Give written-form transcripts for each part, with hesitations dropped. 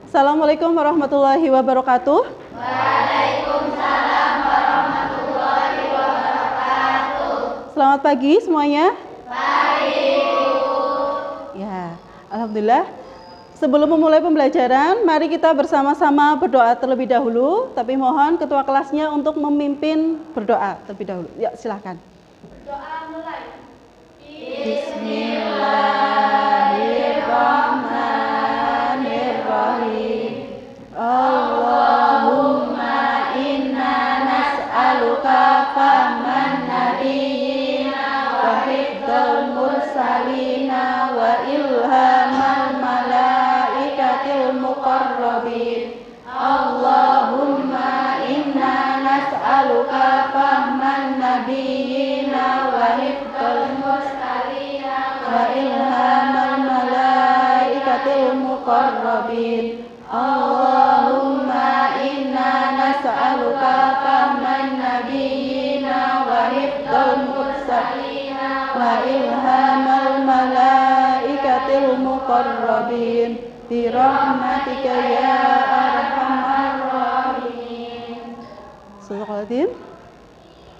Assalamualaikum warahmatullahi wabarakatuh. Waalaikumsalam warahmatullahi wabarakatuh. Selamat pagi semuanya. Pagi. Ya, alhamdulillah. Sebelum memulai pembelajaran, mari kita bersama-sama berdoa terlebih dahulu. Tapi mohon ketua kelasnya untuk memimpin berdoa terlebih dahulu. Ya, silakan. Doa mulai. Bismillahirrahmanirrahim. Allahumma inna nas'aluka fahman nabiyyina wa hifdzal mursalina wa ilhamal malaikatil muqarrabin. Allahumma inna nas'aluka fahman nabiyyina wa hifdzal mursalina wa ilhamal malaikatil muqarrabin. Allahumma inna nas'aluka fahman nabiyyina wa hifdzal mursalina wa ilhamal malaikatil muqarrabin bi rahmatika ya arhamar rahimin. Sadaqallahul.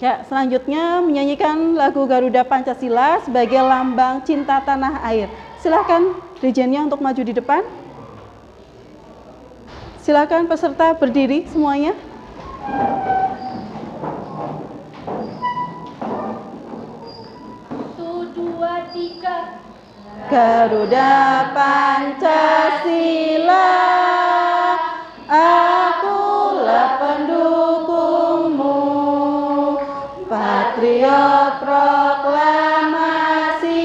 Ya, selanjutnya menyanyikan lagu Garuda Pancasila sebagai lambang cinta tanah air. Silakan dirjennya untuk maju di depan. Silakan peserta berdiri semuanya. Satu, dua, tiga. Garuda Pancasila, akulah pendukungmu. Patriot proklamasi,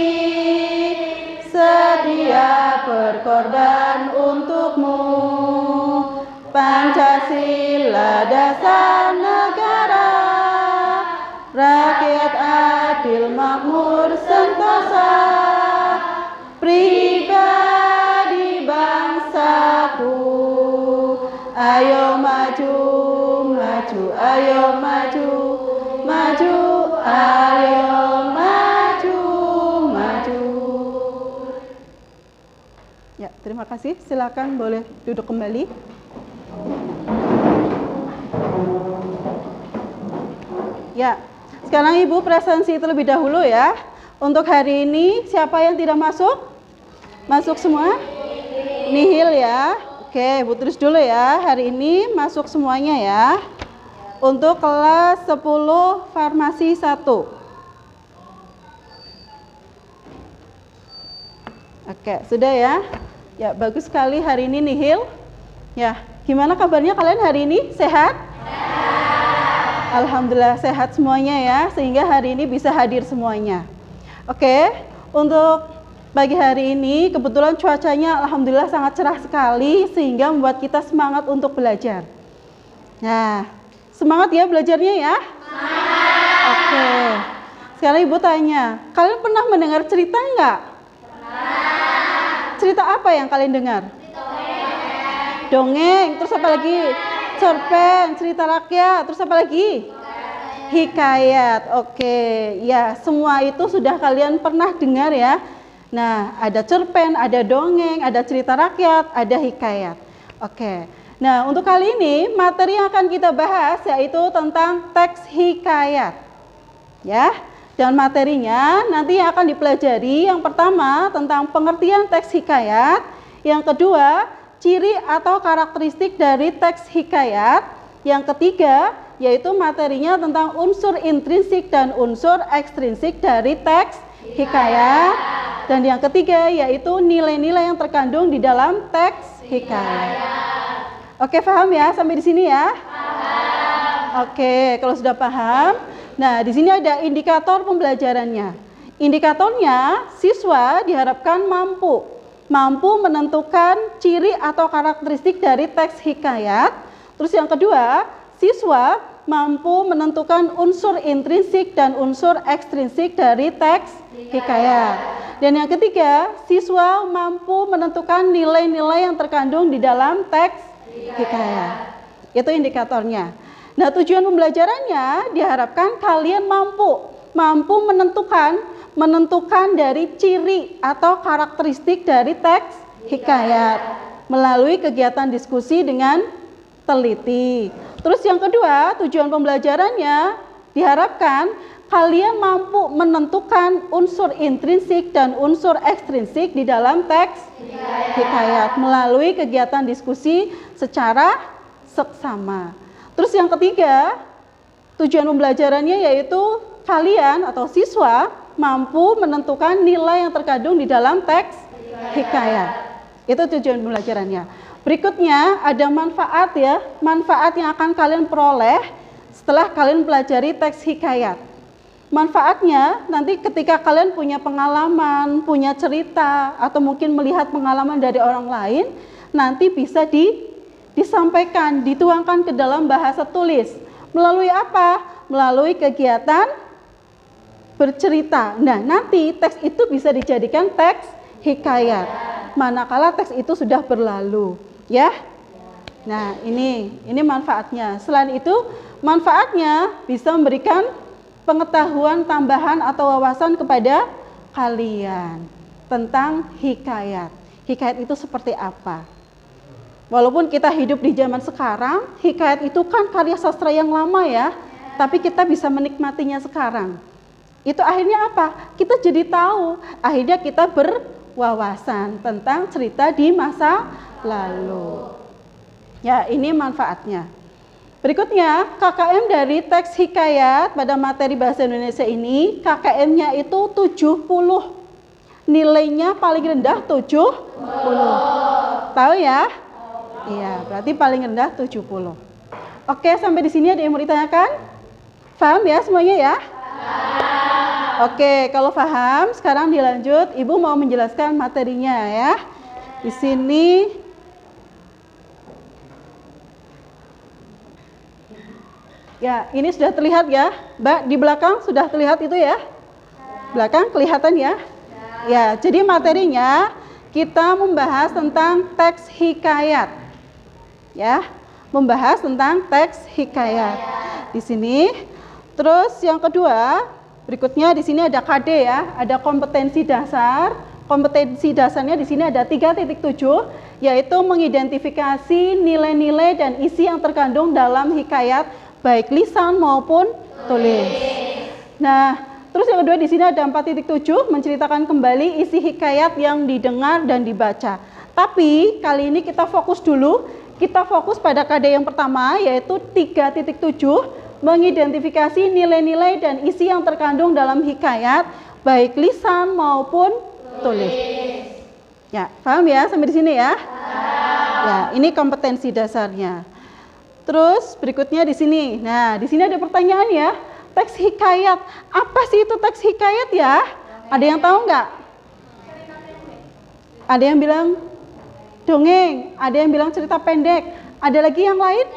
sedia berkorban untukmu. Pancasila dasar negara, rakyat adil makmur sentosa, pribadi bangsaku. Ayo maju, maju, ayo maju, maju, ayo maju, maju. Ya, terima kasih. Silakan boleh duduk kembali. Ya, sekarang Ibu presensi terlebih dahulu ya. Untuk hari ini siapa yang tidak masuk? Masuk semua? Nihil ya. Oke, Ibu tulis dulu ya. Hari ini masuk semuanya ya. Untuk kelas 10 Farmasi 1. Oke, sudah ya. Ya, bagus sekali hari ini nihil. Ya, gimana kabarnya kalian hari ini? Sehat? Alhamdulillah sehat semuanya ya, sehingga hari ini bisa hadir semuanya. Oke, untuk pagi hari ini kebetulan cuacanya alhamdulillah sangat cerah sekali, sehingga membuat kita semangat untuk belajar. Nah, semangat ya belajarnya ya? Semangat! Oke, sekarang Ibu tanya, kalian pernah mendengar cerita enggak? Pernah. Cerita apa yang kalian dengar? Dongeng, terus apa lagi? Cerpen, cerita rakyat, terus apa lagi? Hikayat. Oke, ya semua itu sudah kalian pernah dengar ya. Nah, ada cerpen, ada dongeng, ada cerita rakyat, ada hikayat. Oke. Nah, untuk kali ini materi yang akan kita bahas yaitu tentang teks hikayat. Ya. Dan materinya nanti yang akan dipelajari yang pertama tentang pengertian teks hikayat, yang kedua ciri atau karakteristik dari teks hikayat. Yang ketiga, yaitu materinya tentang unsur intrinsik dan unsur ekstrinsik dari teks hikayat. Dan yang ketiga, yaitu nilai-nilai yang terkandung di dalam teks hikayat. Oke, paham ya sampai di sini ya? Paham. Oke, kalau sudah paham, nah di sini ada indikator pembelajarannya. Indikatornya, siswa diharapkan mampu menentukan ciri atau karakteristik dari teks hikayat. Terus yang kedua, siswa mampu menentukan unsur intrinsik dan unsur ekstrinsik dari teks hikayat. Dan yang ketiga, siswa mampu menentukan nilai-nilai yang terkandung di dalam teks hikayat. Itu indikatornya. Nah, tujuan pembelajarannya diharapkan kalian mampu menentukan dari ciri atau karakteristik dari teks hikayat. melalui kegiatan diskusi dengan teliti. Terus yang kedua, tujuan pembelajarannya diharapkan kalian mampu menentukan unsur intrinsik dan unsur ekstrinsik di dalam teks hikayat melalui kegiatan diskusi secara seksama. Terus yang ketiga, tujuan pembelajarannya yaitu kalian atau siswa mampu menentukan nilai yang terkandung di dalam teks hikayat. Itu tujuan pembelajarannya. Berikutnya ada manfaat ya, manfaat yang akan kalian peroleh setelah kalian pelajari teks hikayat. Manfaatnya nanti ketika kalian punya pengalaman, punya cerita, atau mungkin melihat pengalaman dari orang lain, nanti bisa disampaikan, dituangkan ke dalam bahasa tulis. Melalui apa? Melalui kegiatan bercerita. Nah, nanti teks itu bisa dijadikan teks hikayat, manakala teks itu sudah berlalu. Ya, nah ini manfaatnya. Selain itu, manfaatnya bisa memberikan pengetahuan tambahan atau wawasan kepada kalian tentang hikayat. Hikayat itu seperti apa? Walaupun kita hidup di zaman sekarang, hikayat itu kan karya sastra yang lama ya, tapi kita bisa menikmatinya sekarang. Itu akhirnya apa? Kita jadi tahu, akhirnya kita berwawasan tentang cerita di masa lalu. Ya, ini manfaatnya. Berikutnya, KKM dari teks hikayat pada materi bahasa Indonesia ini, KKM-nya itu 70. Nilainya paling rendah 70. Tahu ya? Iya, berarti paling rendah 70. Oke, sampai di sini ada yang mau ditanyakan? Paham ya semuanya ya? Oke, kalau paham, sekarang dilanjut. Ibu mau menjelaskan materinya ya. Di sini ya, ini sudah terlihat ya, Mbak, di belakang sudah terlihat itu ya? Belakang kelihatan ya? Ya, jadi materinya kita membahas tentang teks hikayat. Ya, membahas tentang teks hikayat. Di sini. Terus yang kedua, berikutnya di sini ada KD ya, ada kompetensi dasar. Kompetensi dasarnya di sini ada 3.7, yaitu mengidentifikasi nilai-nilai dan isi yang terkandung dalam hikayat baik lisan maupun tulis. Nah, terus yang kedua di sini ada 4.7, menceritakan kembali isi hikayat yang didengar dan dibaca. Tapi kali ini kita fokus dulu, kita fokus pada KD yang pertama yaitu 3.7, mengidentifikasi nilai-nilai dan isi yang terkandung dalam hikayat baik lisan maupun tulis. Ya, paham ya sampai di sini ya? Ya, ini kompetensi dasarnya. Terus berikutnya di sini. Nah, di sini ada pertanyaan ya. Teks hikayat. Apa sih itu teks hikayat ya? Ada yang tahu nggak? Ada yang bilang dongeng, ada yang bilang cerita pendek. Ada lagi yang lain?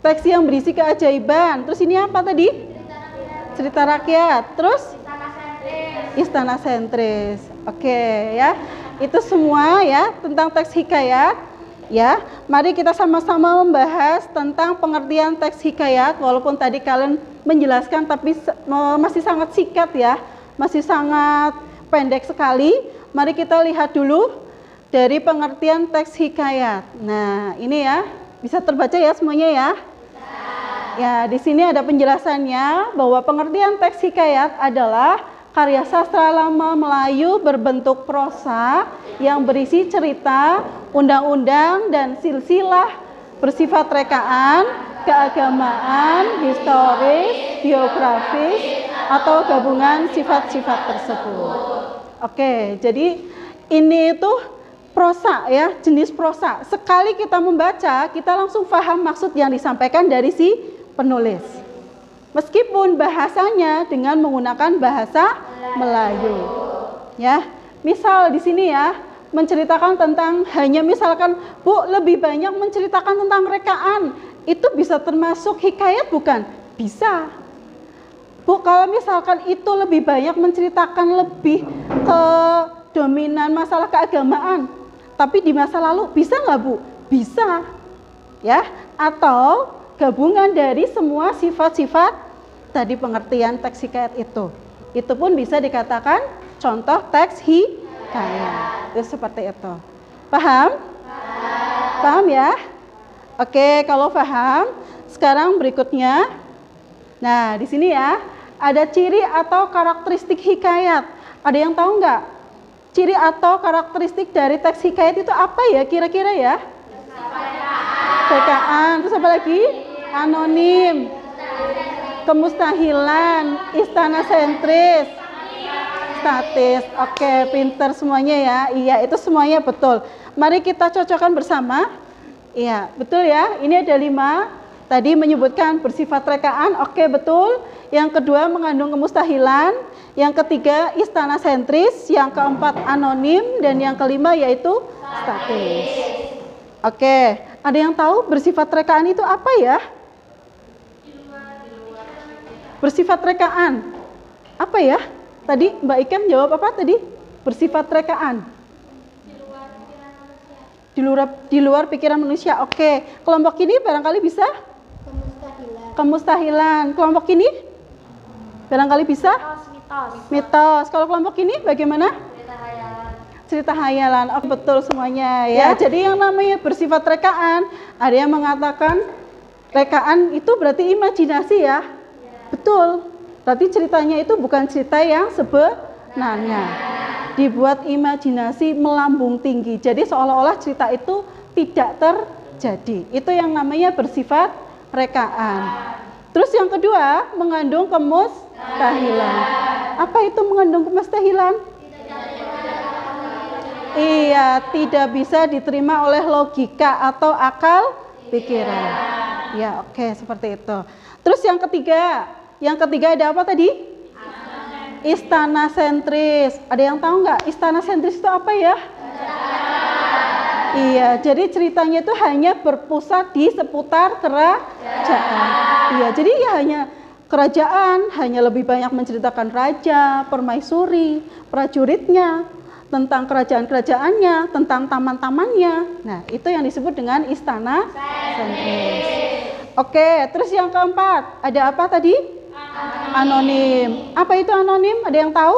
Teks yang berisi keajaiban. Terus ini apa tadi? Cerita rakyat. Terus? Istana sentris. Oke ya. Itu semua ya tentang teks hikayat. Ya, mari kita sama-sama membahas tentang pengertian teks hikayat. Walaupun tadi kalian menjelaskan, tapi masih sangat singkat ya, masih sangat pendek sekali. Mari kita lihat dulu dari pengertian teks hikayat. Nah, ini ya, bisa terbaca ya semuanya ya. Ya, di sini ada penjelasannya bahwa pengertian teks hikayat adalah karya sastra lama Melayu berbentuk prosa yang berisi cerita, undang-undang, dan silsilah bersifat rekaan, keagamaan, historis, biografis, atau gabungan sifat-sifat tersebut. Oke, jadi ini itu prosa ya, jenis prosa. Sekali kita membaca, kita langsung paham maksud yang disampaikan dari si penulis. Meskipun bahasanya dengan menggunakan bahasa Melayu. Ya, misal di sini ya, menceritakan tentang hanya misalkan, Bu, lebih banyak menceritakan tentang rekaan. Itu bisa termasuk hikayat bukan? Bisa. Bu, kalau misalkan itu lebih banyak menceritakan lebih ke dominan masalah keagamaan, tapi di masa lalu, bisa nggak Bu? Bisa. Ya, atau gabungan dari semua sifat-sifat tadi pengertian teks hikayat itu. Itu pun bisa dikatakan contoh teks hikayat. Itu seperti itu. Paham? Paham ya? Oke, kalau paham, sekarang berikutnya. Nah, di sini ya, ada ciri atau karakteristik hikayat. Ada yang tahu nggak? Ciri atau karakteristik dari teks hikayat itu apa ya kira-kira ya? Rekaan. Terus apa lagi? Anonim. Kemustahilan. Istana sentris. Statis. Oke, pinter semuanya ya. Iya, itu semuanya betul. Mari kita cocokkan bersama. Iya, betul ya. Ini ada 5. Tadi menyebutkan bersifat rekaan. Oke, betul. Yang kedua mengandung kemustahilan. Yang ketiga istana sentris. Yang keempat anonim. Dan yang kelima yaitu statis. Oke, ada yang tahu bersifat rekaan itu apa ya? Bersifat rekaan. Apa ya? Tadi Mbak Ikem jawab apa tadi? Bersifat rekaan. Di luar pikiran manusia. Oke, kelompok ini barangkali bisa? Kemustahilan. Kelompok ini? Barangkali bisa? Mitos. Kalau kelompok ini bagaimana? Cerita hayalan. Oh, betul semuanya ya. Jadi yang namanya bersifat rekaan, ada yang mengatakan rekaan itu berarti imajinasi ya. Betul. Berarti ceritanya itu bukan cerita yang sebenarnya. Dibuat imajinasi melambung tinggi. Jadi seolah-olah cerita itu tidak terjadi. Itu yang namanya bersifat rekaan. Terus yang kedua, mengandung kemustahilan. Apa itu mengandung kemustahilan? Iya, tidak bisa diterima oleh logika atau akal pikiran. Ya, oke, seperti itu. Terus yang ketiga ada apa tadi? Istana sentris. Ada yang tahu nggak istana sentris itu apa ya? Iya, jadi ceritanya itu hanya berpusat di seputar kerajaan. Iya, jadi ya hanya kerajaan, hanya lebih banyak menceritakan raja, permaisuri, prajuritnya, tentang kerajaan-kerajaannya, tentang taman-tamannya. Nah, itu yang disebut dengan istana sentris. Oke, terus yang keempat, ada apa tadi? Anonim. Apa itu anonim? Ada yang tahu?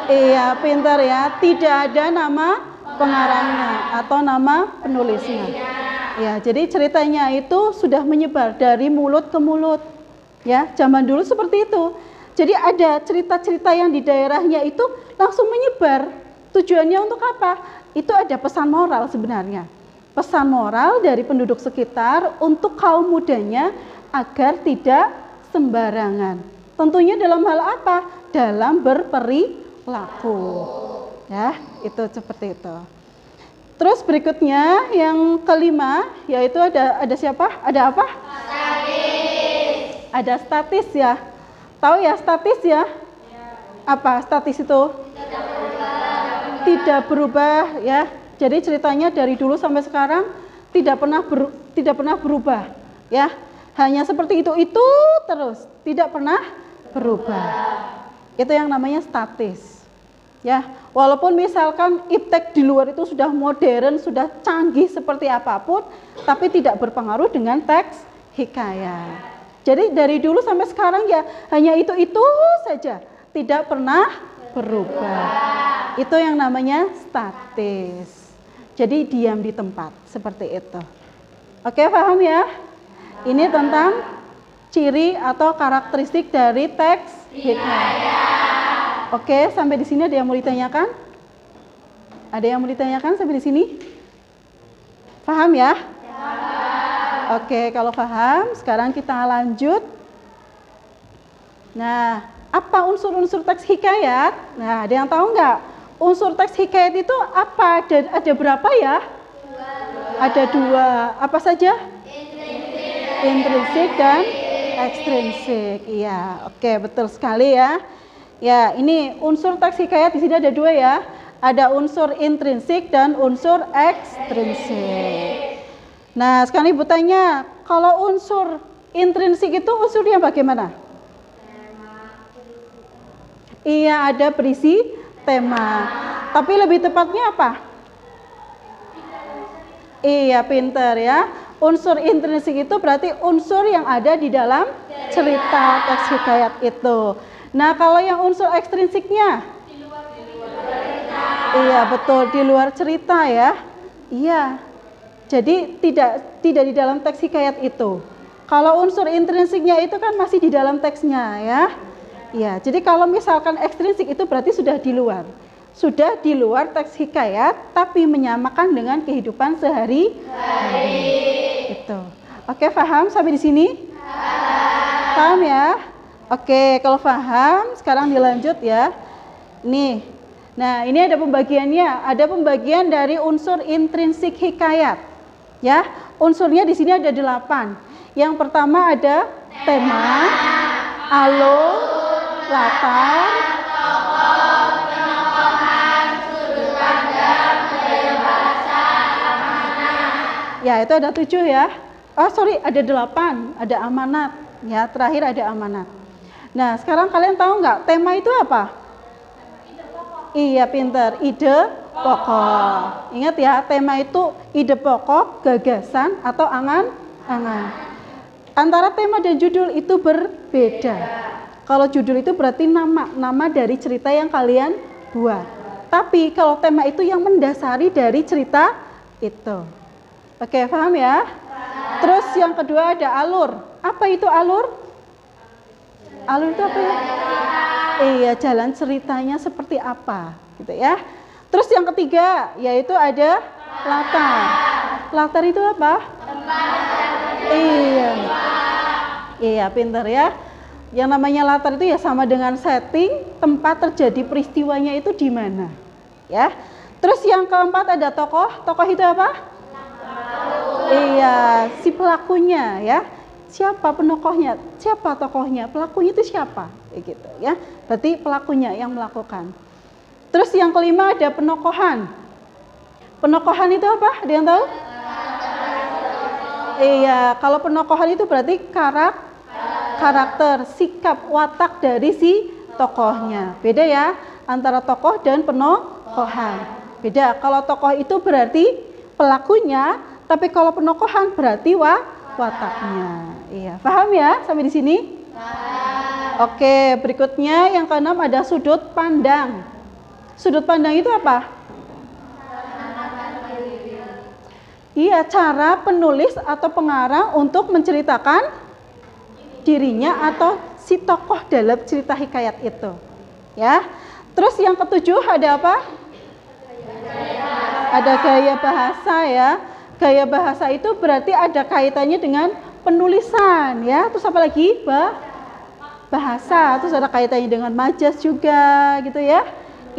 Iya, pintar ya. Tidak ada nama pengarangnya atau nama penulisnya. Ya, jadi ceritanya itu sudah menyebar dari mulut ke mulut. Ya, zaman dulu seperti itu. Jadi ada cerita-cerita yang di daerahnya itu langsung menyebar. Tujuannya untuk apa? Itu ada pesan moral sebenarnya. Pesan moral dari penduduk sekitar untuk kaum mudanya agar tidak sembarangan. Tentunya dalam hal apa? Dalam berperilaku. Ya, itu seperti itu. Terus berikutnya yang kelima yaitu ada siapa? Ada apa? Statis. Ada statis ya. Tahu ya statis ya? Apa statis itu? Tidak berubah ya. Jadi ceritanya dari dulu sampai sekarang tidak pernah berubah ya. Hanya seperti itu terus, tidak pernah berubah. Itu yang namanya statis. Ya, walaupun misalkan iptek di luar itu sudah modern, sudah canggih seperti apapun, tapi tidak berpengaruh dengan teks hikayat. Jadi dari dulu sampai sekarang ya hanya itu saja, tidak pernah berubah. Itu yang namanya statis. Jadi diam di tempat, seperti itu. Oke, paham ya? Ini tentang ciri atau karakteristik dari teks hikayat. Oke, sampai di sini ada yang mau ditanyakan? Ada yang mau ditanyakan sampai di sini? Paham ya? Oke, kalau paham, sekarang kita lanjut. Nah, apa unsur-unsur teks hikayat? Nah, ada yang tahu nggak? Unsur teks hikayat itu apa? Ada berapa ya? Ada 2. Apa saja? Intrinsik dan ekstrinsik. Iya, oke, betul sekali ya. Ya, ini unsur teks hikayat di sini ada 2 ya. Ada unsur intrinsik dan unsur ekstrinsik. Nah, sekarang Ibu tanya, kalau unsur intrinsik itu unsurnya bagaimana? Iya, ada berisi tema. Tapi lebih tepatnya apa? Iya, pinter ya. Unsur intrinsik itu berarti unsur yang ada di dalam cerita teks hikayat itu. Nah, kalau yang unsur ekstrinsiknya? Iya, betul, di luar cerita ya. Iya. Jadi tidak di dalam teks hikayat itu. Kalau unsur intrinsiknya itu kan masih di dalam teksnya ya. Iya, jadi kalau misalkan ekstrinsik itu berarti sudah di luar. Sudah di luar teks hikayat tapi menyamakan dengan kehidupan sehari-hari. Itu. Oke, paham sampai di sini? Paham ya? Oke, kalau paham sekarang dilanjut ya. Nih. Nah, ini ada pembagiannya. Ada pembagian dari unsur intrinsik hikayat. Ya, unsurnya di sini ada 8. Yang pertama ada tema, alur, latar, ya itu ada 7 ya. Oh sorry, ada 8, ada amanat. Ya, terakhir ada amanat. Nah, sekarang kalian tahu nggak tema itu apa? Iya, pinter. Ide pokok. Ingat ya, tema itu ide pokok, gagasan, atau angan-angan. Antara tema dan judul itu berbeda. Kalau judul itu berarti nama dari cerita yang kalian buat. Tapi kalau tema itu yang mendasari dari cerita itu. Oke, paham ya? Terus yang kedua ada alur. Apa itu alur? Alur itu apa ya? Iya, jalan ceritanya seperti apa, gitu ya. Terus yang ketiga yaitu ada latar. Latar itu apa? Iya. Iya, pintar ya. Yang namanya latar itu ya sama dengan setting, tempat terjadi peristiwanya itu di mana. Ya. Terus yang keempat ada tokoh. Tokoh itu apa? Iya, si pelakunya ya. Siapa penokohnya? Siapa tokohnya? Pelakunya itu siapa? Gitu ya. Berarti pelakunya yang melakukan. Terus yang kelima ada penokohan. Penokohan itu apa? Ada yang tahu? Iya, kalau penokohan itu berarti karakter, sikap, watak dari si tokohnya. Beda ya antara tokoh dan penokohan. Beda. Kalau tokoh itu berarti pelakunya, tapi kalau penokohan berarti wataknya. Iya, paham ya sampai di sini? Oke, berikutnya yang keenam ada sudut pandang. Sudut pandang itu apa? Iya, cara penulis atau pengarang untuk menceritakan dirinya atau si tokoh dalam cerita hikayat itu. Ya. Terus yang ketujuh ada apa? Ada gaya bahasa ya. Gaya bahasa itu berarti ada kaitannya dengan penulisan ya. Terus apa lagi? Bahasa. Terus ada kaitannya dengan majas juga gitu ya.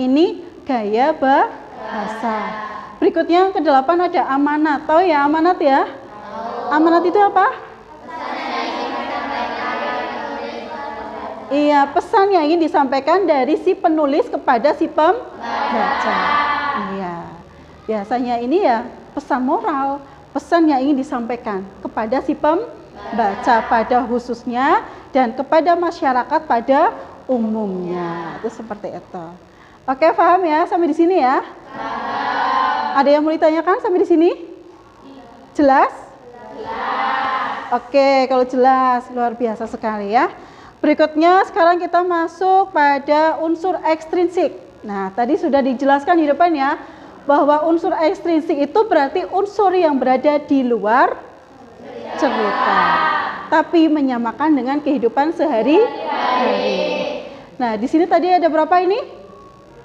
Ini gaya bahasa. Berikutnya yang ke-8 ada amanat. Tahu ya amanat ya? Amanat itu apa? Iya, pesan yang ingin disampaikan dari si penulis kepada si pembaca. Iya. Biasanya ini ya pesan moral, pesan yang ingin disampaikan kepada si pembaca pada khususnya dan kepada masyarakat pada umumnya. Itu seperti itu. Oke, paham ya sampai di sini ya? Ada yang mau ditanyakan sampai di sini? Jelas? Oke, kalau jelas luar biasa sekali ya. Berikutnya sekarang kita masuk pada unsur ekstrinsik. Nah, tadi sudah dijelaskan di depan ya, bahwa unsur ekstrinsik itu berarti unsur yang berada di luar cerita, tapi menyamakan dengan kehidupan sehari-hari. Nah, di sini tadi ada berapa ini?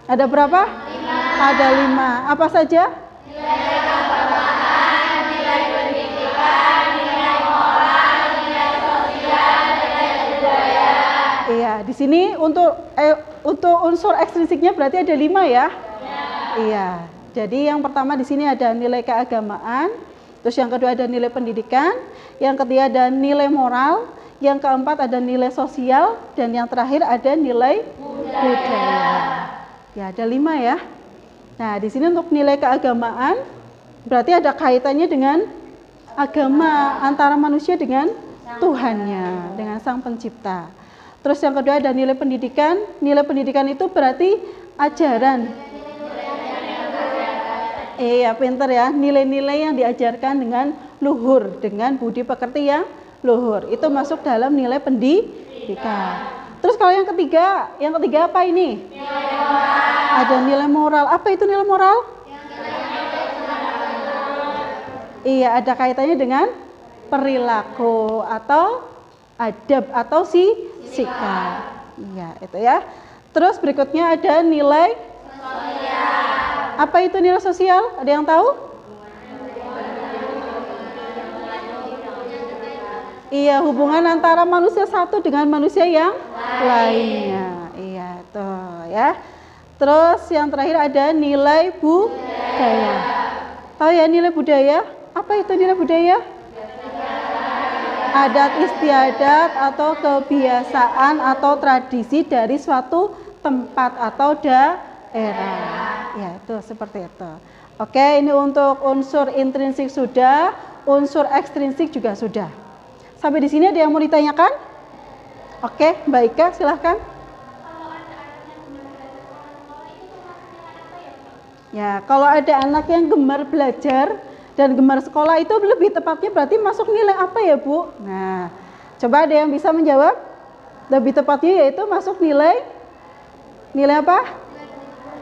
Ada berapa? 5. Ada 5. Apa saja? Nilai keagamaan, nilai pendidikan, nilai moral, nilai sosial, nilai budaya. Iya, di sini untuk unsur ekstrinsiknya berarti ada 5 ya? Iya. Jadi yang pertama di sini ada nilai keagamaan, terus yang kedua ada nilai pendidikan, yang ketiga ada nilai moral, yang keempat ada nilai sosial, dan yang terakhir ada nilai budaya. Ya, ada 5 ya. Nah, di sini untuk nilai keagamaan berarti ada kaitannya dengan agama antara manusia dengan Tuhannya, dengan Sang Pencipta. Terus yang kedua ada nilai pendidikan. Nilai pendidikan itu berarti ajaran. Iya, pinter ya. Nilai-nilai yang diajarkan dengan luhur, dengan budi pekerti yang luhur. Itu masuk dalam nilai pendidikan. Terus kalau yang ketiga apa ini? Nilai moral. Ada nilai moral. Apa itu nilai moral? Iya, ada kaitannya dengan perilaku atau adab atau sikap. Iya, itu ya. Terus berikutnya ada nilai sosial. Apa itu nilai sosial? Ada yang tahu? Iya, hubungan antara manusia satu dengan manusia yang lainnya. Iya, tuh ya. Terus yang terakhir ada nilai budaya. Tahu ya nilai budaya? Apa itu nilai budaya? Adat istiadat atau kebiasaan atau tradisi dari suatu tempat atau daerah. Ya, itu seperti itu. Oke, ini untuk unsur intrinsik sudah, unsur ekstrinsik juga sudah. Sampai di sini ada yang mau ditanyakan? Oke, Mbak Ika, silahkan. Ya, kalau ada anak yang gemar belajar dan gemar sekolah itu lebih tepatnya berarti masuk nilai apa ya, Bu? Nah, coba ada yang bisa menjawab? Lebih tepatnya yaitu masuk nilai apa?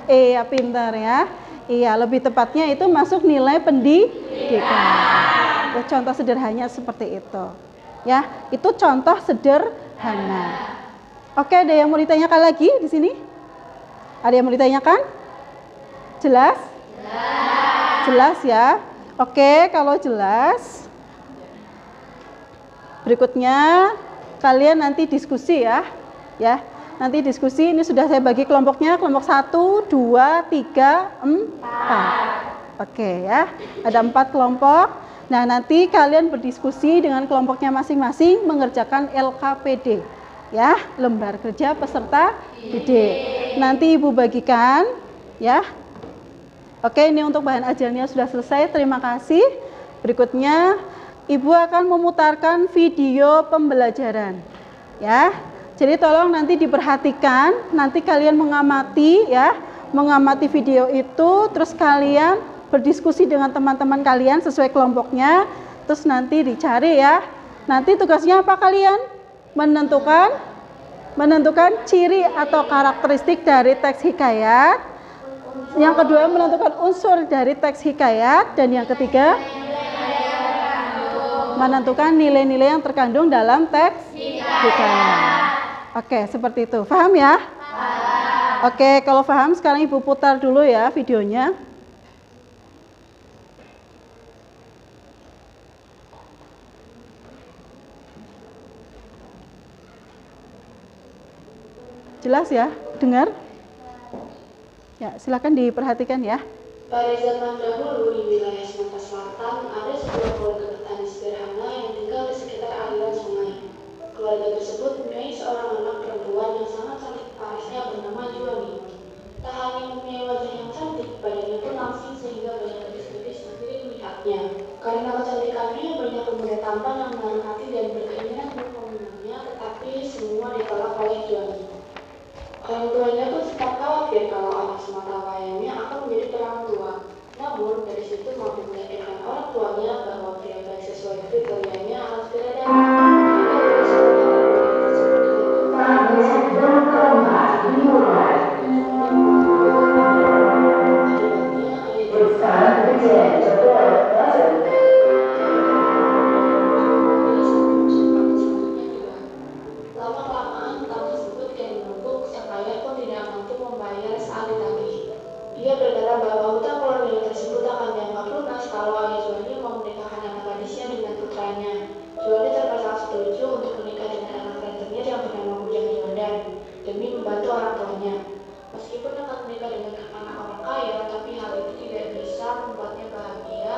Iya, pintar ya. Iya, lebih tepatnya itu masuk nilai pendidikan. Ya, contoh sederhananya seperti itu. Ya, itu contoh sederhana. Oke, ada yang mau ditanyakan lagi di sini? Ada yang mau ditanyakan? Jelas? Jelas ya. Oke, kalau jelas, berikutnya kalian nanti diskusi ya. Ya, nanti diskusi. Ini sudah saya bagi kelompoknya, kelompok 1, 2, 3, 4. Oke ya, ada 4 kelompok. Nah, nanti kalian berdiskusi dengan kelompoknya masing-masing mengerjakan LKPD. Ya, lembar kerja peserta didik. Nanti Ibu bagikan ya. Oke, ini untuk bahan ajarnya sudah selesai. Terima kasih. Berikutnya, Ibu akan memutarkan video pembelajaran. Ya, jadi tolong nanti diperhatikan. Nanti kalian mengamati ya, mengamati video itu. Terus kalian berdiskusi dengan teman-teman kalian sesuai kelompoknya. Terus nanti dicari ya. Nanti tugasnya apa kalian? Menentukan ciri atau karakteristik dari teks hikayat. Yang kedua, menentukan unsur dari teks hikayat. Dan yang ketiga, menentukan nilai-nilai yang terkandung dalam teks hikayat. Oke, seperti itu. Paham ya? Oke, kalau paham sekarang Ibu putar dulu ya videonya. Jelas ya? Dengar? Ya, silakan diperhatikan ya. Pada zaman dahulu di wilayah Sumatera Selatan ada sebuah keluarga petani sederhana yang tinggal di sekitar aliran sungai. Keluarga tersebut mempunyai seorang anak perempuan yang sangat cantik parisnya bernama Juani. Tak hanya mempunyai wajah yang cantik, badannya pun langsing sehingga banyak gadis-gadis sendiri melihatnya. Karena kecantikannya, banyak pemuda tampan yang menaruh hati dan berkeinginan untuk meminumnya, tetapi semua ditolak oleh Juani. Orang tuanya pun sempat khawatir kalau anak sematawayangnya akan menjadi perawan tua. Namun, dari situ mampu meyakinkan orang tuanya bahwa pria baik sesuai kriterianya akan segera datang. Lama-kelamaan utang tersebut kian menumpuk, sang ayah pun tidak mampu membayar saat ditagih. Dia berkata bahwa hutang keluarganya tersebut akan dianggap lunas kalau ayah Juani mau menikahkan anak gadisnya dengan putranya. Juani terpaksa setuju untuk menikah dengan anak rentenir yang bernama Bujang Jordan demi membantu orang tuanya. Meskipun akan menikah dengan anak orang kaya, tapi hal itu tidak bisa membuatnya bahagia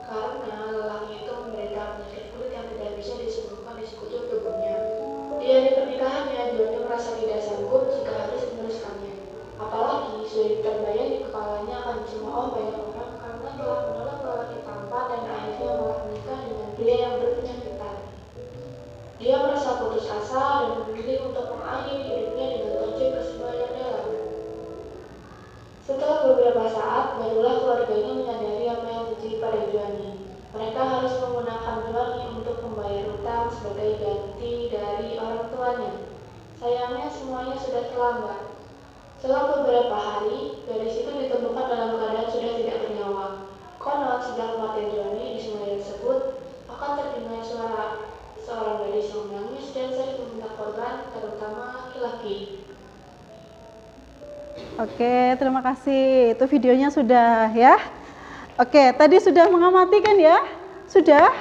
karena lelaki itu menderita penyakit kulit yang tidak bisa disembuhkan di sekutu tubuhnya. Di hari pernikahannya, Juani merasa tidak sanggup jika harus meneruskannya. Apalagi sulit terbayang di kepalanya akan dicemooh banyak orang karena telah menolak lelaki tampan dan akhirnya malah menikah dengan pria yang berpenyakitan. Dia merasa putus asa dan memilih untuk mengakhiri hidupnya dengan terjun ke sebuah yang dalam. Setelah beberapa saat, barulah keluarganya menyadari apa yang terjadi pada Juani. Mereka harus menggunakan Juani untuk membayar hutang sebagai ganti dari orang tuanya. Sayangnya semuanya sudah terlambat. Setelah beberapa hari, gadis itu ditemukan dalam keadaan sudah tidak bernyawa. Konon, sejak kematian Johnny di sungai tersebut, akan terdengar suara seorang gadis yang menangis dan sering meminta korban, terutama laki-laki. Oke, terima kasih. Itu videonya sudah ya. Oke, tadi sudah mengamati kan ya? Sudah?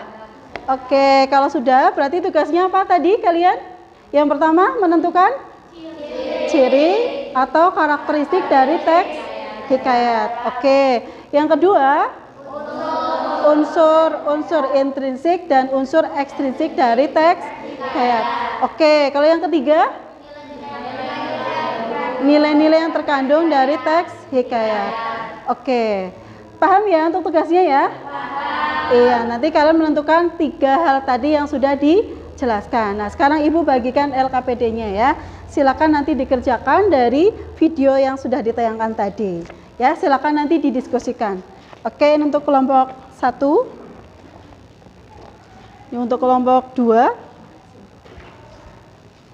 Oke, kalau sudah berarti tugasnya apa tadi kalian? Yang pertama menentukan ciri atau karakteristik dari teks hikayat. Oke, yang kedua unsur intrinsik dan unsur ekstrinsik dari teks hikayat. Oke, kalau yang ketiga nilai-nilai yang terkandung dari teks hikayat. Oke, paham ya untuk tugasnya ya? Iya, nanti kalian menentukan 3 hal tadi yang sudah dijelaskan. Nah, sekarang Ibu bagikan LKPD-nya ya. Silakan nanti dikerjakan dari video yang sudah ditayangkan tadi. Ya, silakan nanti didiskusikan. Oke, ini untuk kelompok 1. Ini untuk kelompok 2.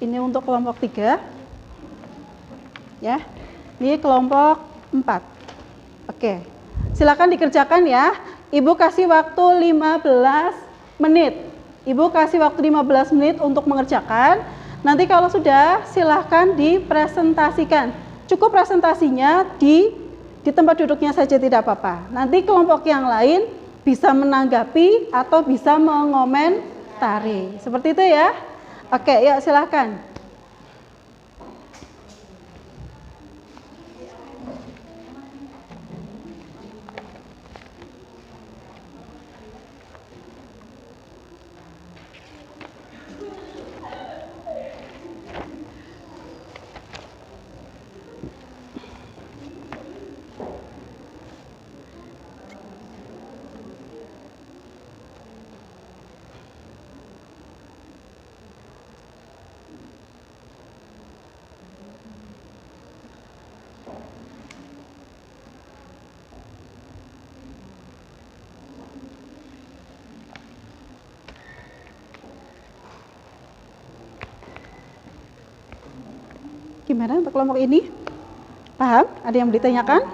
Ini untuk kelompok 3. Ya. Ini kelompok 4. Oke. Silakan dikerjakan ya. Ibu kasih waktu 15 menit. Ibu kasih waktu 15 menit untuk mengerjakan. Nanti kalau sudah silahkan dipresentasikan. Cukup presentasinya di tempat duduknya saja tidak apa-apa. Nanti kelompok yang lain bisa menanggapi atau bisa mengomentari. Seperti itu ya. Oke, ya silahkan. Gimana untuk kelompok ini? Paham? Ada yang ditanyakan?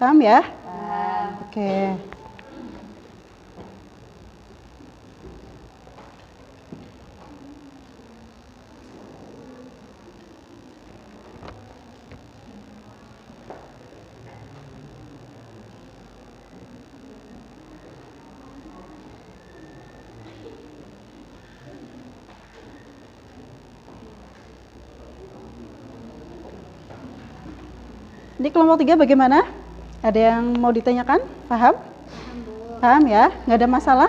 Paham ya? Oke. Di kelompok 3 bagaimana? Ada yang mau ditanyakan? Paham? Paham ya? Nggak ada masalah?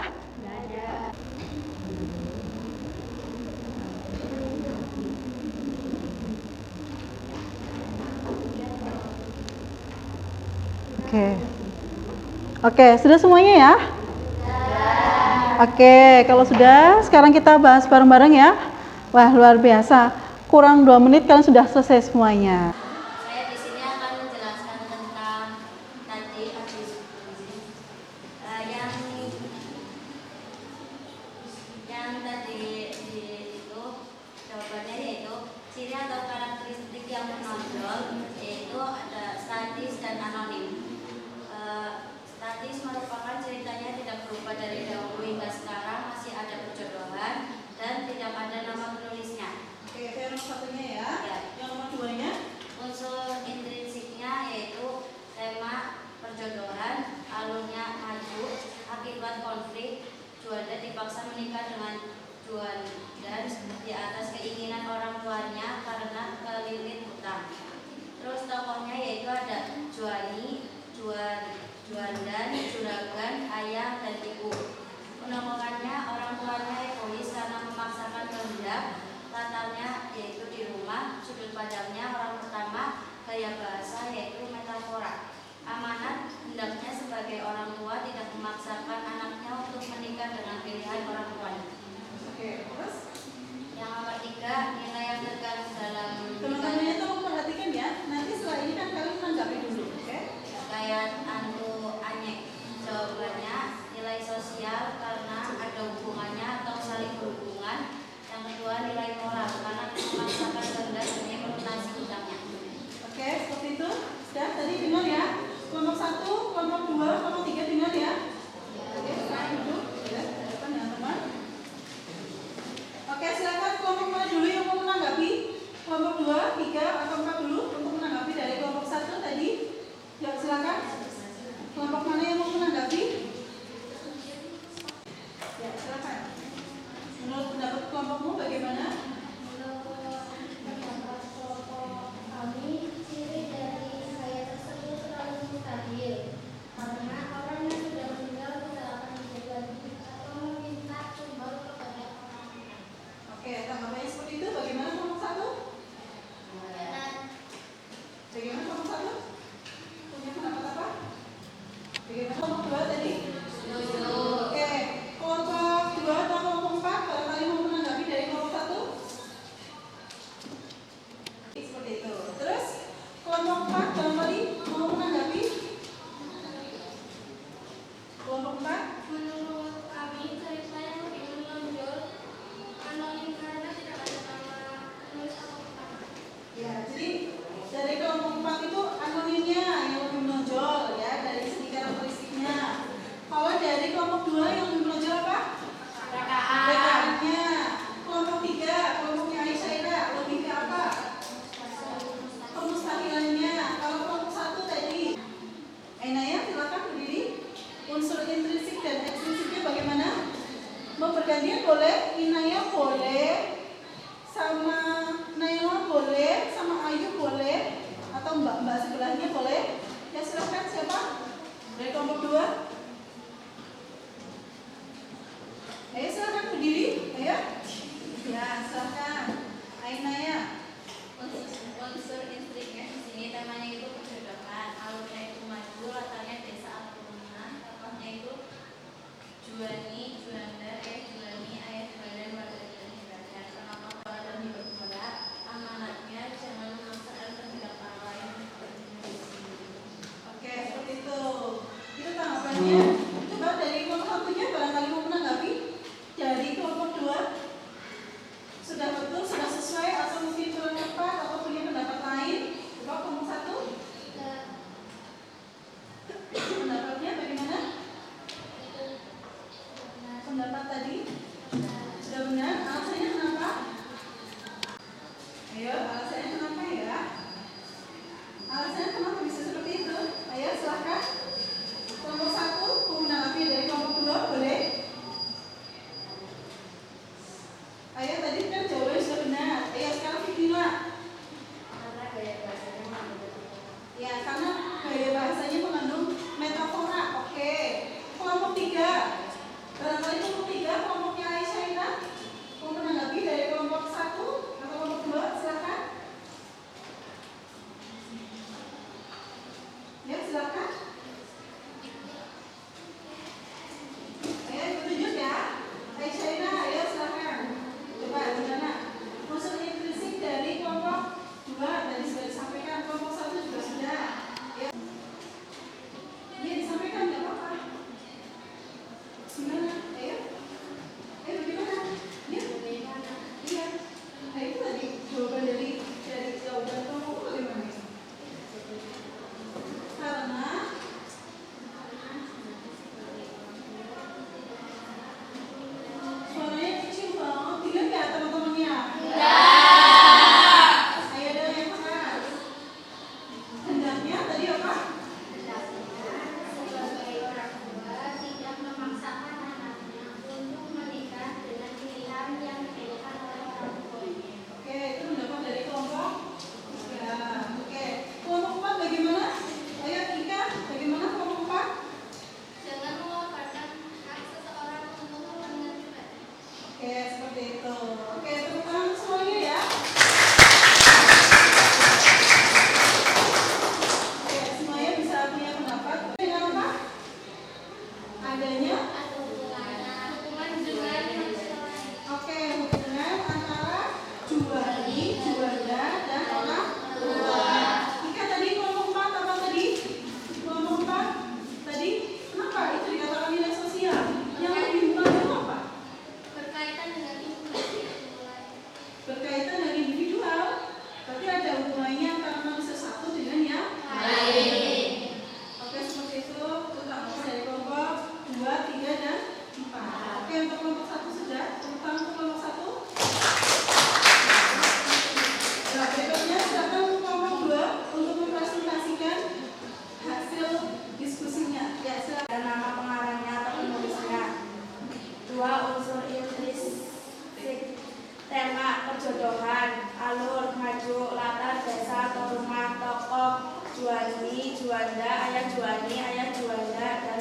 Oke. Oke, sudah semuanya ya? Oke, kalau sudah, sekarang kita bahas bareng-bareng ya. Wah, luar biasa. Kurang 2 menit kalian sudah selesai semuanya. Saya di sini akan menjelaskan tentang tadi yang tadi itu jawabannya yaitu ciri atau karakteristik yang menonjol yaitu ada statis dan anonim. Statis merupakan ceritanya tidak berubah dari dahulu hingga sekarang, masih ada perjodohan dan tidak ada nama penulisnya. Oke, itu yang nomor satunya ya. Ya. Yang nomor 2-nya? Unsur intrinsiknya yaitu tema perjodohan, alurnya maju, akibat konflik, Juanda dipaksa menikah dengan Juan dan di atas keinginan orang tuanya karena kelilit hutang. Terus tokohnya yaitu ada Juani, Juandan, Juragan, Ayah, dan Ibu. Penemukannya orang tuanya egois karena memaksakan kehendak. Latarnya yaitu di rumah, sudut pandangnya orang pertama, gaya bahasa yaitu metafora. Amanat hendaknya sebagai orang tua tidak memaksakan anaknya untuk menikah dengan pilihan orang tuanya. Oke, terus? Yang nomor 3, nilai yang terkandung dalam Teman-teman itu perhatikan ya. Nanti setelah ini kan kalian menanggapi dulu, oke? kayak Antu Anyek. Jawabannya nilai sosial karena ada hubungannya atau saling berhubungan. Yang kedua nilai moral karena memaksakan kehendak demi melunasi hutangnya. Oke, seperti itu. Sudah tadi dengar ya. Kelompok 1, kelompok 2, kelompok 3 dengar ya. Oke, sekarang duduk. Ya, depan ya teman. Oke, silakan kelompok mana dulu yang mau menanggapi? Kelompok 2, 3, atau 4 dulu untuk menanggapi dari kelompok 1 tadi. Ya, silakan. Kelompok mana yang mau menanggapi? Ya, silakan. Menurut pendapat kelompokmu bagaimana? Kami, ciri dari saya tersebut terlalu mustahil karena orang yang sudah meninggal tidak akan berbagi atau meminta tumbal kepada orang lain. Oke, tanggapannya seperti itu. Bagaimana kelompok 1? Bagaimana kelompok 1? Punya pendapat apa? Bagaimana kelompok 2 tadi? Oke, kelompok 2 atau kelompok 4 barangkali mau menanggapi dari kelompok 1? Seperti itu. Terus kelompok 4 barangkali mau menanggapi? Kelompok 4? Menurut kami, cerita yang lebih menonjol anonim karena tidak ada nama penulis atau utama. Ya, jadi dari kelompok 4 itu anonimnya yang lebih menonjol ya dari segi karakteristiknya. Kalau dari kelompok 2 yang lebih menonjol apa? BKA-nya. Kelompok 3, kelompoknya Aisyah lebih ke apa? Pemustahilannya. Kalau kelompok 1 tadi, Ainaya silakan berdiri. Unsur intrinsik dan ekstrinsiknya bagaimana? Mau bergantian boleh, Inaya boleh, sama Naila boleh, sama Ayu boleh, atau mbak-mbak sebelahnya boleh. Ya silakan siapa? Dari kelompok 2. Ayo silakan berdiri, ayo. Ya silakan. Ainaya. Unsur intriknya di sini temanya itu perjodohan, alurnya itu maju, latarnya desa atau perumahan, tokohnya itu Juwani, Juanda, Juwani, Ayah Juwanda, Warga dan Hidayat. Kenapa pola dan hidup pola? Amanatnya jangan memaksa dan terhadap orang lain. Oke, seperti itu.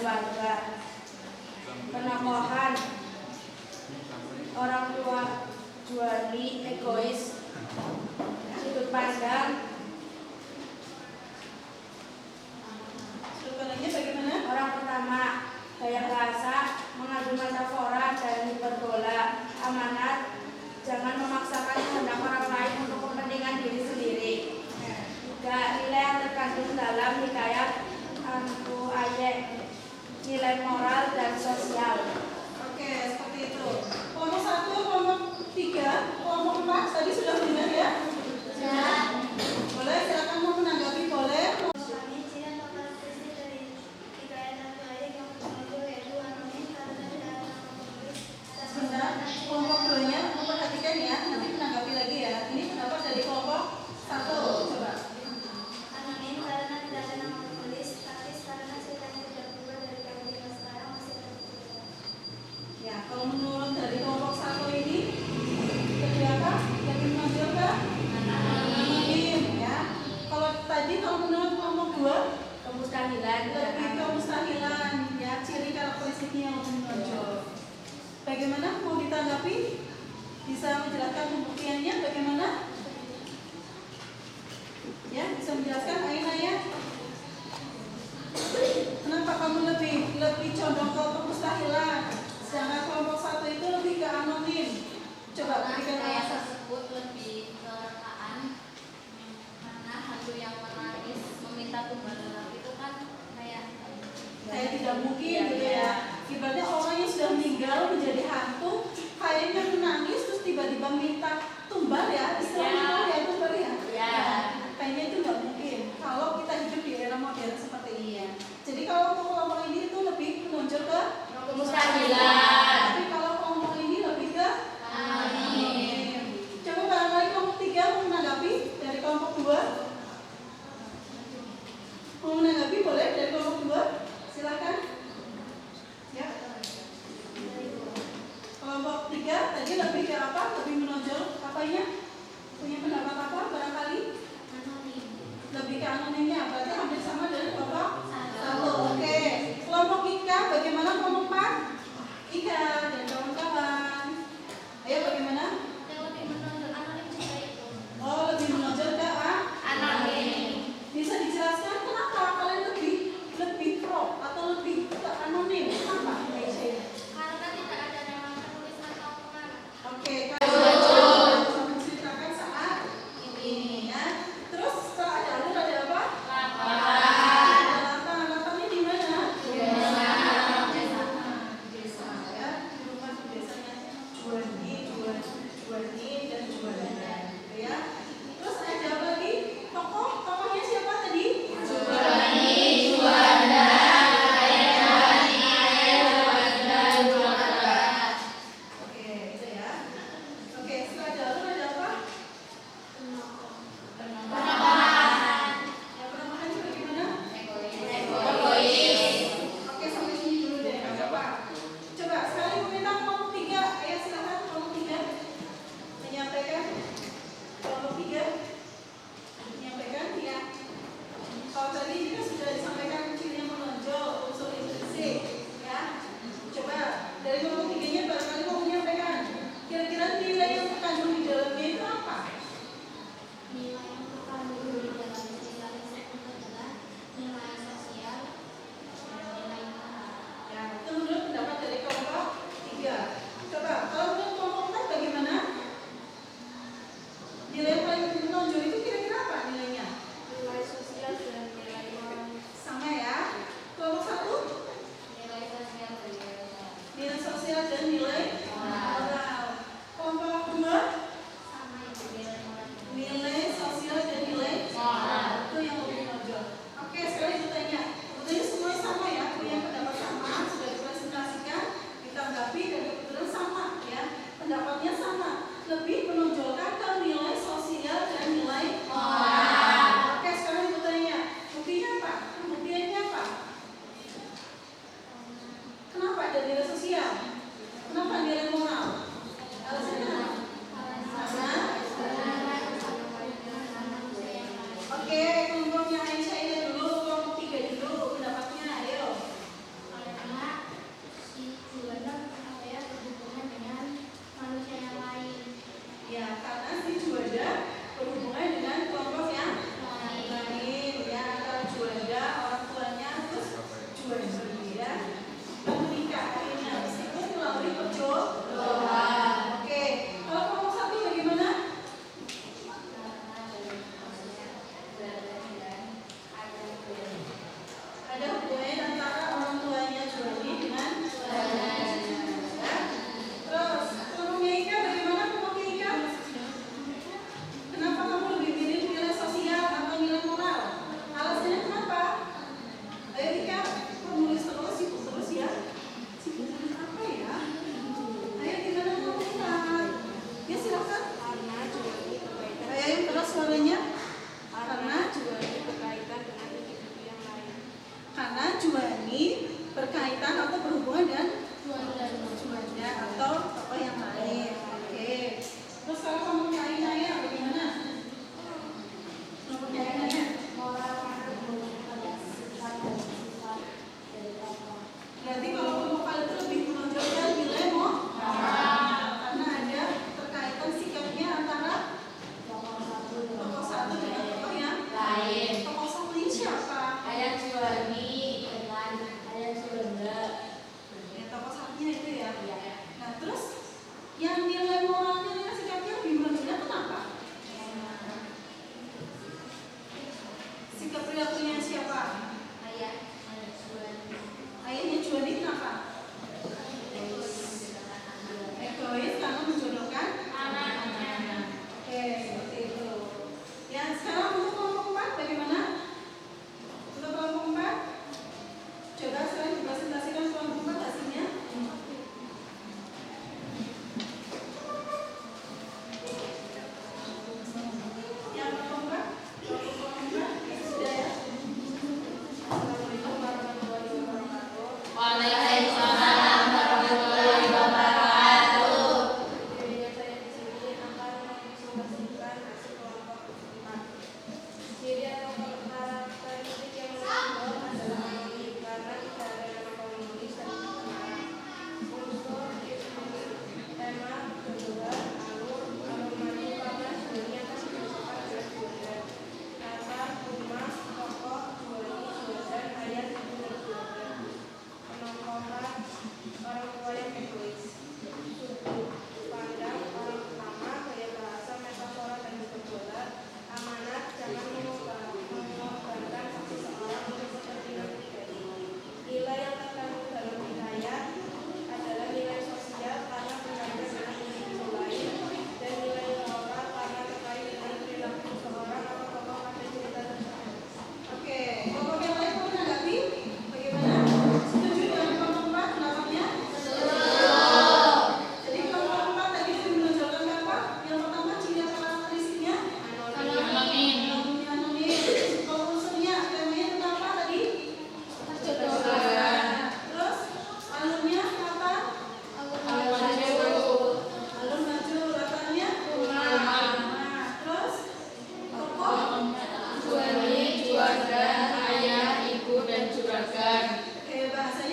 warga. Penokohan orang tua juali egois. Sudut pandang bagaimana? orang pertama, gaya bahasa, mengadu metafora dan hiperbola. Amanat, jangan memaksakan kehendak orang lain untuk kepentingan diri sendiri. Juga nilai yang terkandung dalam hikayat Antu Ayek, nilai moral dan sosial. Oke, seperti itu. Kelompok 1, kelompok 3, kelompok 4 tadi sudah dengar ya? Sudah. Boleh, silakan mau menanggapi, boleh. Kami ciri atau karakteristik dari hikayat Antu Ayek yang menonjol yaitu anonim karena tidak ada nama penulis. Sebentar, kelompok 2-nya memperhatikan ya, nanti menanggapi lagi ya. Ini pendapat dari kelompok 1, coba. Anonim karena tidak ada nama penulis, tapi karena ceritanya tidak berubah dari tahun ke sekarang masih ada perbedaan. Ya, kalau menurut dari kelompok 1 ini lebih apa? Lebih menonjol ke anonim ya. Kalau menurut kelompok 2 Kemustahilan lebih ke mustahilan ya, ciri karakteristiknya yang lebih menonjol. Bagaimana, mau ditanggapi? Bisa menjelaskan pembuktiannya bagaimana? Ya, bisa menjelaskan Ainaya? Kenapa kamu lebih condong ke kemustahilan, sedangkan kelompok 1 itu lebih ke anonim? Coba berikan Saya alasan. tersebut lebih ke rekaan karena hantu yang menangis meminta tumbal gelap itu kan kayak Tidak mungkin gitu ya. Ibaratnya orang yang sudah meninggal menjadi hantu, kayaknya menangis terus tiba-tiba minta tumbal ya, istilahnya ya tumbal ya. Ya. Kayaknya itu nggak mungkin kalau kita hidup di era modern seperti ini ya. Jadi kalau untuk kelompok ini itu lebih menonjol ke Kemustahilan. tapi kalau kelompok ini lebih ke anonim. Coba barangkali kelompok 3 mau menanggapi dari kelompok 2. Mau menanggapi boleh dari kelompok 2? Silakan. Ya. Kelompok 3 tadi lebih ke apa? Lebih menonjol apanya? Punya pendapat apa? berhubungan dengan Juanda atau tokoh yang lain. Oke. Terus kalau kamu cari Naya bagaimana? Kamu cari Naya? Berarti kalau vokal itu lebih menonjolkan nilai karena ada terkaitan sikapnya antara tokoh satu dengan tokoh yang lain. Tokoh satu ini siapa? Ayah Juwani dengan Ayah Juanda. Ya, tokoh satunya itu ya. Nah terus yang nilai moralnya nilai sikapnya lebih menonjolkan kenapa? Sikap perilakunya siapa? Ayah Juwani. Ayahnya Juwani kenapa? Egois karena menjodohkan anaknya. Oke, seperti itu. Ya, sekarang untuk kelompok 4 bagaimana? Untuk kelompok 4, coba sekarang dipresentasikan kelompok 4 hasilnya. Yang kelompok 4, kelompok 4 sudah ya. Assalamualaikum warahmatullahi wabarakatuh. Waalaikumsalam warahmatullahi wabarakatuh. Dirinya saya di sini akan mempresentasikan hasil kelompok 4. Ciri atau karakteristik yang menonjol adalah anonim karena tidak ada nama penulis dan pengarang. Unsur inspirasi, tema, perjodohan, alur maju karena sebenarnya akan dirasakan adalah Juanda. Latar, rumah, tokoh, Juwani, Juanda, ayah, ibu, dan Juanda. Penokohan, orang tua yang egois. Sudut pandang orang pertama, gaya bahasa, metafora, dan hiperbola. Amanat, jangan mengorbankan hak seseorang untuk kepentingan pribadi. Nilai yang terkandung dalam hikayat adalah nilai sosial karena berkaitan dengan individu lain, dan nilai moral karena terkait dengan perilaku seseorang atau tokoh pada cerita tersebut. Oke, kelompok yang lain mau menanggapi? Bagaimana? Setuju dengan kelompok 4 pendapatnya? Jadi kelompok 4 tadi sudah menonjolkan apa? Yang pertama ciri atau karakteristiknya? Anonim. Kalau unsurnya, temanya tentang apa tadi? Terus alurnya apa? Alur maju, latarnya? Rumah. Terus tokoh? Juwani, Juanda, ayah, ibu, dan juragan. Oke, bahasanya